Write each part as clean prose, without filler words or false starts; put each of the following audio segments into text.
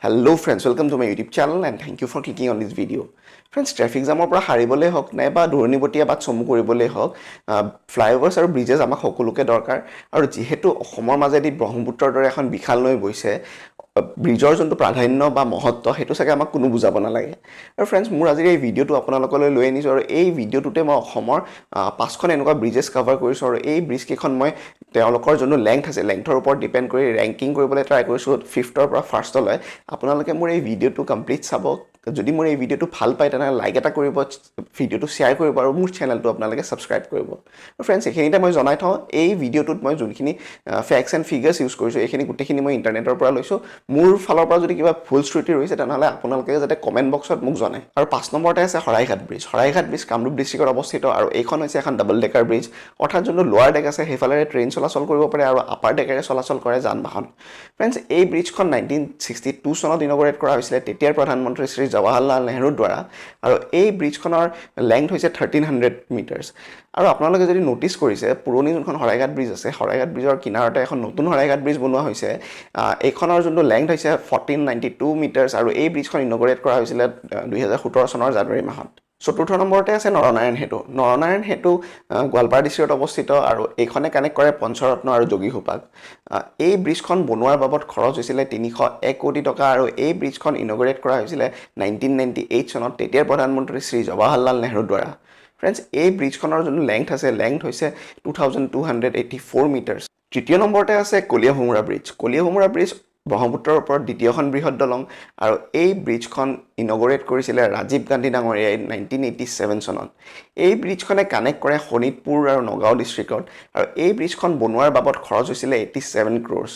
Hello friends, welcome to my YouTube channel and thank you for clicking on this video. Friends, traffic jamৰ পৰা হাৰিবলৈ হওক নাইবা ধৰণীবতীয়া বাট চমু কৰিবলৈ হওক ফ্লাইঅভাৰ্ছ আৰু ব্ৰিজেছ আমাক সকলোকে দৰকাৰ আৰু যেহেতু অসমৰ মাজেদি ব্ৰহ্মপুত্ৰৰ দৰে এখন বিশাল নৈ বৈছে ব্ৰিজৰ যোনটো প্ৰাধান্য বা মহত্ব সেইটো চাগে আমাক কোনো বুজাব নালাগে আৰু ফ্ৰেণ্ডছ মোৰ আজিৰ এই ভিডিঅ'টো আপোনালোকলৈ লৈ আনিছোঁ আৰু এই ভিডিঅ'টোতে মই অসমৰ পাঁচখন এনেকুৱা ব্ৰিজেছ কভাৰ কৰিছোঁ আৰু এই ব্ৰিজ কেইখন মই তেওঁলোকৰ যোনটো লেংথ আছে লেংথৰ ওপৰত ডিপেণ্ড কৰি ৰেংকিং কৰিবলৈ ট্ৰাই কৰিছোঁ 5ৰ পৰা 1ষ্টলৈ আপোনালোকে মোৰ এই ভিডিঅ'টো কমপ্লিট চাব যদি মোৰ এই ভিডিঅ'টো ভাল পায় তেনেহ'লে লাইক এটা কৰিব ভিডিঅ'টো শ্বেয়াৰ কৰিব আৰু মোৰ চেনেলটো আপোনালোকে ছাবস্ক্ৰাইব কৰিব আৰু ফ্ৰেণ্ডছ এইখিনিতে মই জনাই থওঁ এই ভিডিঅ'টোত মই যোনখিনি ফেক্টছ এণ্ড ফিগাৰ্ছ ইউজ কৰিছোঁ এইখিনি গোটেইখিনি মই ইণ্টাৰনেটৰ পৰা লৈছোঁ মোৰ ফালৰ পৰা যদি কিবা ভুল শ্ৰুতি ৰৈছে তেনেহ'লে আপোনালোকে যাতে কমেণ্ট বক্সত মোক জনায় আৰু 5 নম্বৰতে আছে শৰাইঘাট ব্ৰিজ কামৰূপ ডিষ্ট্ৰিক্টত অৱস্থিত আৰু এইখন হৈছে এখন ডাবল ডেকাৰ ব্ৰিজ অৰ্থাৎ যোনটো লোৱাৰ ডেক আছে সেইফালেৰে ট্ৰেইন চলাচল কৰিব পাৰে আৰু আপাৰ ডেকেৰে চলাচল কৰে যান বাহন ফ্ৰেণ্ডছ এই ব্ৰিজখন 1962 চনত ইনগৰেট কৰা হৈছিলে তেতিয়াৰ প্ৰধানমন্ত্ৰী শ্ৰী জৱাহৰলাল নেহৰুৰ দ্বাৰা আৰু এই ব্ৰিজখনৰ লেংথ হৈছে 1300 মিটাৰ্ছ আৰু আপোনালোকে যদি ন'টিছ কৰিছে পুৰণি যোনখন শৰাইঘাট ব্ৰিজ আছে শৰাইঘাট ব্ৰিজৰ কিনাৰতে এখন নতুন শৰাইঘাট ব্ৰিজ বনোৱা হৈছে এইখনৰ যোনটো লেংথ হৈছে 1492 মিটাৰ্ছ আৰু এই ব্ৰিজখন ইনগৰেট কৰা হৈছিলে 2017 চনৰ জানুৱাৰী মাহত 4 নম্বৰতে আছে নৰনাৰায়ণ সেতু গোৱালপাৰা ডিষ্ট্ৰিক্টত অৱস্থিত আৰু এইখনে কানেক্ট কৰে পঞ্চৰত্ন আৰু যোগীঘোপাক এই ব্ৰিজখন বনোৱাৰ বাবদ খৰচ হৈছিলে 301 কোটি টকা আৰু এই ব্ৰিজখন ইনগৰেট কৰা হৈছিলে 1998 চনত তেতিয়াৰ প্ৰধানমন্ত্ৰী শ্ৰী জৱাহৰলাল নেহৰুৰ দ্বাৰা ফ্ৰেণ্ডছ এই ব্ৰিজখনৰ যোনটো লেংথ আছে লেংথ হৈছে 2284 মিটাৰ্ছ 3 নম্বৰতে আছে কলীয়াভোমোৰা ব্ৰিজ ব্ৰহ্মপুত্ৰৰ ওপৰত দ্বিতীয়খন বৃহৎ দলং আৰু এই ব্ৰিজখন ইনগৰেট কৰিছিলে ৰাজীৱ গান্ধী ডাঙৰীয়াই 1987 চনত এই ব্ৰিজখনে কানেক্ট কৰে শোণিতপুৰ আৰু নগাঁও ডিষ্ট্ৰিক্টত আৰু এই ব্ৰিজখন বনোৱাৰ বাবদ খৰচ হৈছিলে 87 crores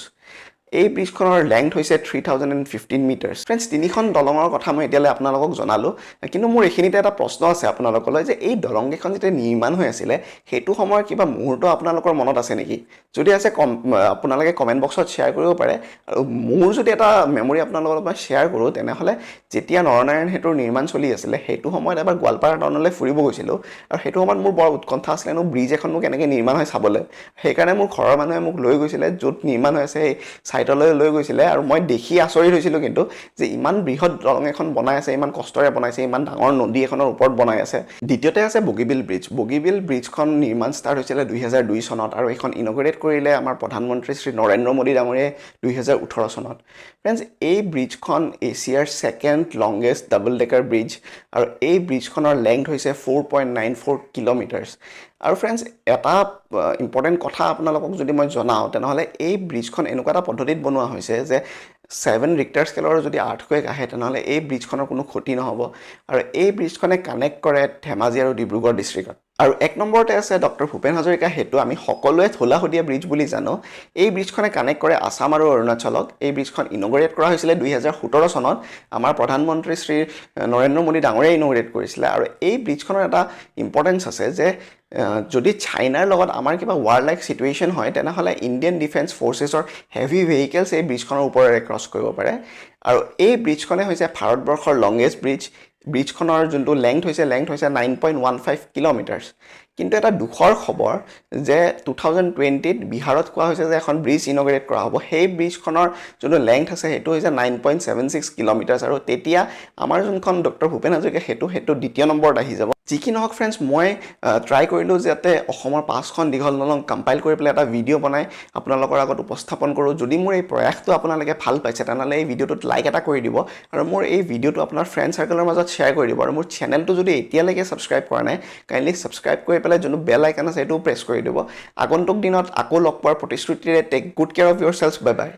এই ব্ৰিজখনৰ লেংথ হৈছে 3015 মিটাৰ্ছ ফ্ৰেণ্ডছ তিনিখন দলঙৰ কথা মই এতিয়ালৈ আপোনালোকক জনালোঁ কিন্তু মোৰ এইখিনিতে এটা প্ৰশ্ন আছে আপোনালোকলৈ যে এই দলংকেইখন যেতিয়া নিৰ্মাণ হৈ আছিলে সেইটো সময়ৰ কিবা মুহূৰ্ত আপোনালোকৰ মনত আছে নেকি যদি আছে আপোনালোকে কমেণ্ট বক্সত শ্বেয়াৰ কৰিব পাৰে আৰু মোৰ যদি এটা মেমৰি আপোনালোকৰ লগত শ্বেয়াৰ কৰোঁ তেনেহ'লে যেতিয়া নৰনাৰায়ণ সেতুৰ নিৰ্মাণ চলি আছিলে সেইটো সময়ত এবাৰ গোৱালপাৰা টাউনলৈ ফুৰিব গৈছিলোঁ আৰু সেইটো সময়ত মোৰ বৰ উৎকণ্ঠা আছিলে ব্ৰিজ এখন মোক কেনেকৈ নিৰ্মাণ হয় চাবলৈ সেইকাৰণে মোৰ ঘৰৰ মানুহে মোক লৈ গৈছিলে য'ত নিৰ্মাণ হৈ আছে চাইটলৈ লৈ গৈছিলে আৰু মই দেখি আচৰিত হৈছিলোঁ কিন্তু যে ইমান বৃহৎ দলং এখন বনাই আছে ইমান কষ্টৰে বনাইছে ইমান ডাঙৰ নদী এখনৰ ওপৰত বনাই আছে দ্বিতীয়তে আছে বগীবিল ব্ৰিজখন নিৰ্মাণ ষ্টাৰ্ট হৈছিলে 2002 চনত আৰু এইখন ইনগৰেট কৰিলে আমাৰ প্ৰধানমন্ত্ৰী শ্ৰী নৰেন্দ্ৰ মোদী ডাঙৰীয়াই 2018 চনত ফ্ৰেণ্ডছ এই ব্ৰিজখন এছিয়াৰ second longest double decker bridge আৰু এই ব্ৰিজখনৰ লেংথ হৈছে 4.94 কিলোমিটাৰ্ছ আৰু ফ্ৰেণ্ডছ এটা ইম্পৰ্টেণ্ট কথা আপোনালোকক যদি মই জনাওঁ তেনেহ'লে এই ব্ৰিজখন এনেকুৱা এটা পদ্ধতিত বনোৱা হৈছে যে 7 ৰিক্টাৰ স্কেলৰ যদি আৰ্থকুৱেক আহে তেনেহ'লে এই ব্ৰিজখনৰ কোনো ক্ষতি নহ'ব আৰু এই ব্ৰিজখনে কানেক্ট কৰে ধেমাজি আৰু ডিব্ৰুগড় ডিষ্ট্ৰিক্টত আৰু 1 নম্বৰতে আছে ডক্টৰ ভূপেন হাজৰিকা সেতু আমি সকলোৱে থোলাহতীয়া ব্ৰিজ বুলি জানো এই ব্ৰিজখনে কানেক্ট কৰে আসাম আৰু অৰুণাচলক এই ব্ৰিজখন ইনগৰেট কৰা হৈছিলে 2017 চনত আমাৰ প্ৰধানমন্ত্ৰী শ্ৰী নৰেন্দ্ৰ মোদী ডাঙৰীয়াই ইনগৰেট কৰিছিলে আৰু এই ব্ৰিজখনৰ এটা ইম্পৰ্টেঞ্চ আছে যে যদি চাইনাৰ লগত আমাৰ কিবা ৱাৰ লাইক চিটুৱেশ্যন হয় তেনেহ'লে ইণ্ডিয়ান ডিফেন্স ফ'ৰ্চেছৰ হেভি ভেহিকেলছ এই ব্ৰিজখনৰ ওপৰেৰে ক্ৰছ কৰিব পাৰে আৰু এই ব্ৰিজখনে হৈছে ভাৰতবৰ্ষৰ লংগেষ্ট ব্ৰিজখনৰ যোনটো লেংথ হৈছে 9.15 কিলোমিটাৰ্ছ কিন্তু এটা দুখৰ খবৰ যে 2020ত বিহাৰত কোৱা হৈছে যে এখন ব্ৰিজ ইনগৰেট কৰা হ'ব সেই ব্ৰিজখনৰ যোনটো লেংথ আছে সেইটো হৈছে 9.76 কিলোমিটাৰ্ছ আৰু তেতিয়া আমাৰ যোনখন ডক্টৰ ভূপেন হাজৰিকা সেইটো দ্বিতীয় নম্বৰত আহি যাব যি কি নহওক ফ্ৰেণ্ডছ মই ট্ৰাই কৰিলোঁ যাতে অসমৰ 5খন দীঘল দলং কম্পাইল কৰি পেলাই এটা ভিডিঅ' বনাই আপোনালোকৰ আগত উপস্থাপন কৰোঁ যদি মোৰ এই প্ৰয়াসটো আপোনালোকে ভাল পাইছে তেনেহ'লে এই ভিডিঅ'টোত লাইক এটা কৰি দিব আৰু মোৰ এই ভিডিঅ'টো আপোনাৰ ফ্ৰেণ্ড চাৰ্কেলৰ মাজত শ্বেয়াৰ কৰি দিব আৰু মোৰ চেনেলটো যদি এতিয়ালৈকে ছাবস্ক্ৰাইব কৰা নাই কাইণ্ডলি ছাবস্ক্ৰাইব কৰি পেলাই যোনটো বেল আইকন আছে সেইটোও প্ৰেছ কৰি দিব আগন্তুক দিনত আকৌ লগ পোৱাৰ প্ৰতিশ্ৰুতিৰে take good care of yourself bye by